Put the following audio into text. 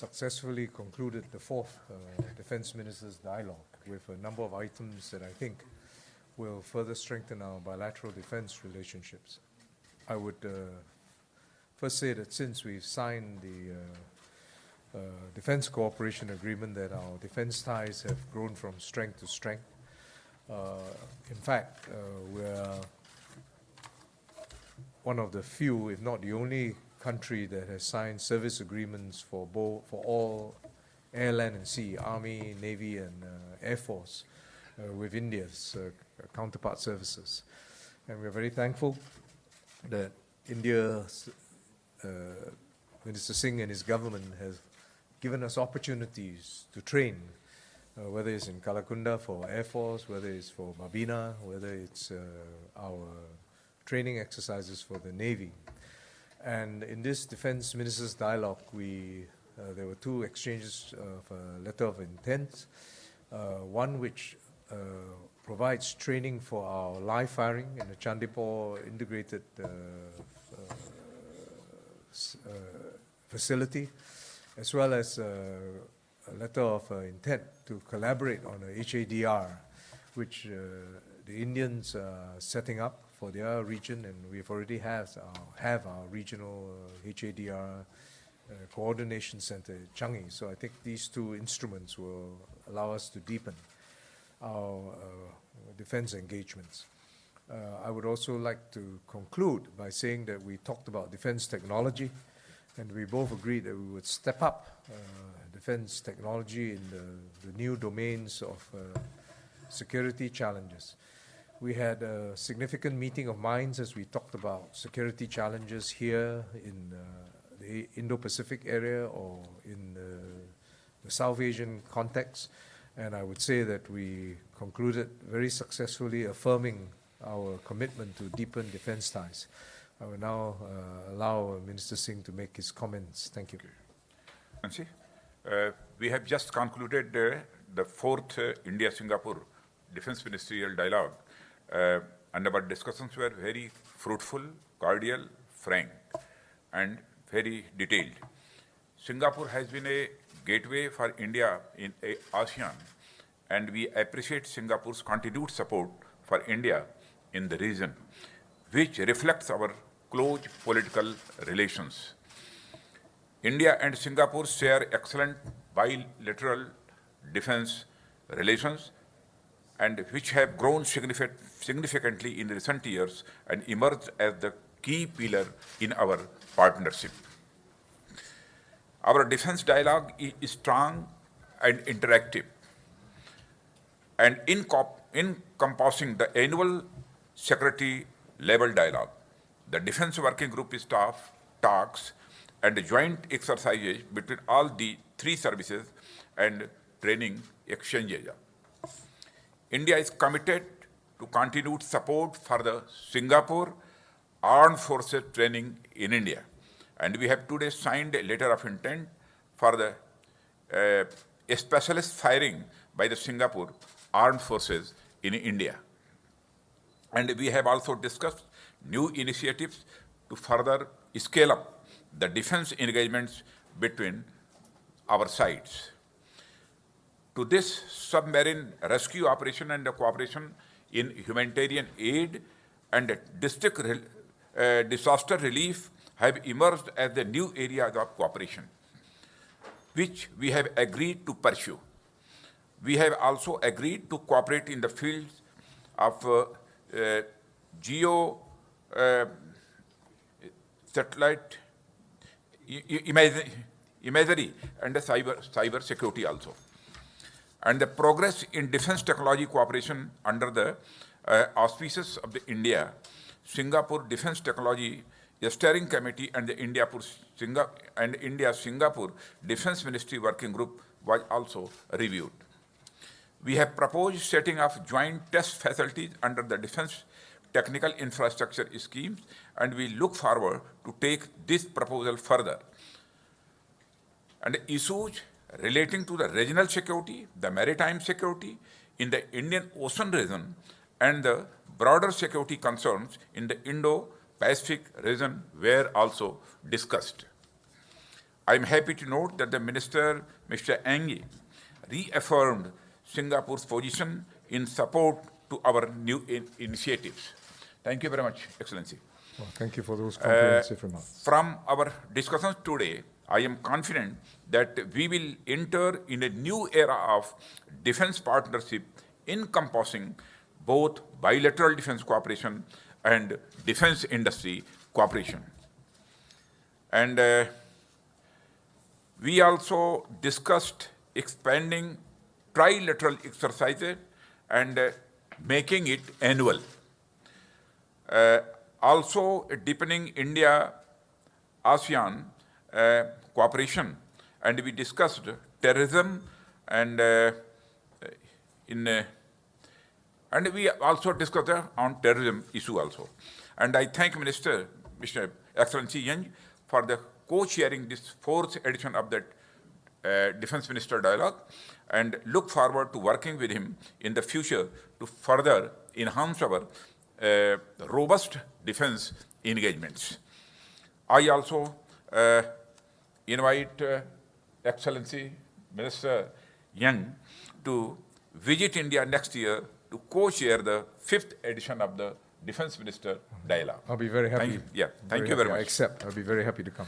successfully concluded the fourth Defence Ministers' Dialogue with a number of items that I think will further strengthen our bilateral defence relationships. I would first say that since we've signed the Defence Cooperation Agreement, that our defence ties have grown from strength to strength. In fact, we're one of the few, if not the only, country that has signed service agreements for all air, land and sea, Army, Navy and Air Force with India's counterpart services. And we're very thankful that India's Minister Singh and his government has given us opportunities to train, whether it's in Kalakunda for Air Force, whether it's for Babina, whether it's our training exercises for the Navy. And in this Defence Ministers' Dialogue, there were two exchanges of a letter of intent, one which provides training for our live firing in the Chandipur integrated facility, as well as a letter of intent to collaborate on a HADR, which the Indians are setting up for their region, and we've already have our regional HADR coordination center at Changi. So I think these two instruments will allow us to deepen our defense engagements. I would also like to conclude by saying that we talked about defense technology, and we both agreed that we would step up defense technology in the new domains of security challenges. We had a significant meeting of minds as we talked about security challenges here in the Indo-Pacific area or in the South Asian context. And I would say that we concluded very successfully affirming our commitment to deepen defense ties. I will now allow Minister Singh to make his comments. Thank you. Nancy, we have just concluded the fourth India-Singapore Defense Ministerial Dialogue. And our discussions were very fruitful, cordial, frank, and very detailed. Singapore has been a gateway for India in ASEAN, and we appreciate Singapore's continued support for India in the region, which reflects our close political relations. India and Singapore share excellent bilateral defense relations, and which have grown significantly in recent years and emerged as the key pillar in our partnership. Our defense dialogue is strong and interactive, and encompassing the annual secretary-level dialogue. The Defense Working Group staff talks and joint exercises between all the three services and training exchanges. India is committed to continued support for the Singapore Armed Forces training in India. And we have today signed a letter of intent for the specialist firing by the Singapore Armed Forces in India. And we have also discussed new initiatives to further scale up the defense engagements between our sides. To this, submarine rescue operation and the cooperation in humanitarian aid and district disaster relief have emerged as the new areas of cooperation, which we have agreed to pursue. We have also agreed to cooperate in the fields of geo satellite imagery and the cyber security also. And the progress in defense technology cooperation under the auspices of the India-Singapore Defense Technology Steering Committee and the India-Singapore Defense Ministry Working Group was also reviewed. We have proposed setting up joint test facilities under the Defense Technical Infrastructure schemes, and we look forward to take this proposal further. And issues relating to the regional security, the maritime security in the Indian Ocean region, and the broader security concerns in the Indo-Pacific region were also discussed. I'm happy to note that the Minister, Mr. Angie, reaffirmed Singapore's position in support to our new initiatives. Thank you very much, Excellency. Well, thank you for those comprehensive remarks. From our discussions today, I am confident that we will enter in a new era of defense partnership encompassing both bilateral defense cooperation and defense industry cooperation. And we also discussed expanding trilateral exercises and making it annual. Also deepening India-ASEAN cooperation, and we discussed terrorism and and we also discussed on terrorism issue also. And I thank Mr. Excellency Yang for the co-chairing this 4th edition of the Defense Minister Dialogue, and look forward to working with him in the future to further enhance our robust defense engagements. I also invite Excellency Minister Yang to visit India next year to co-chair the 5th edition of the Defense Minister Dialogue. I'll be very happy. Thank you very much. I accept. I'll be very happy to come.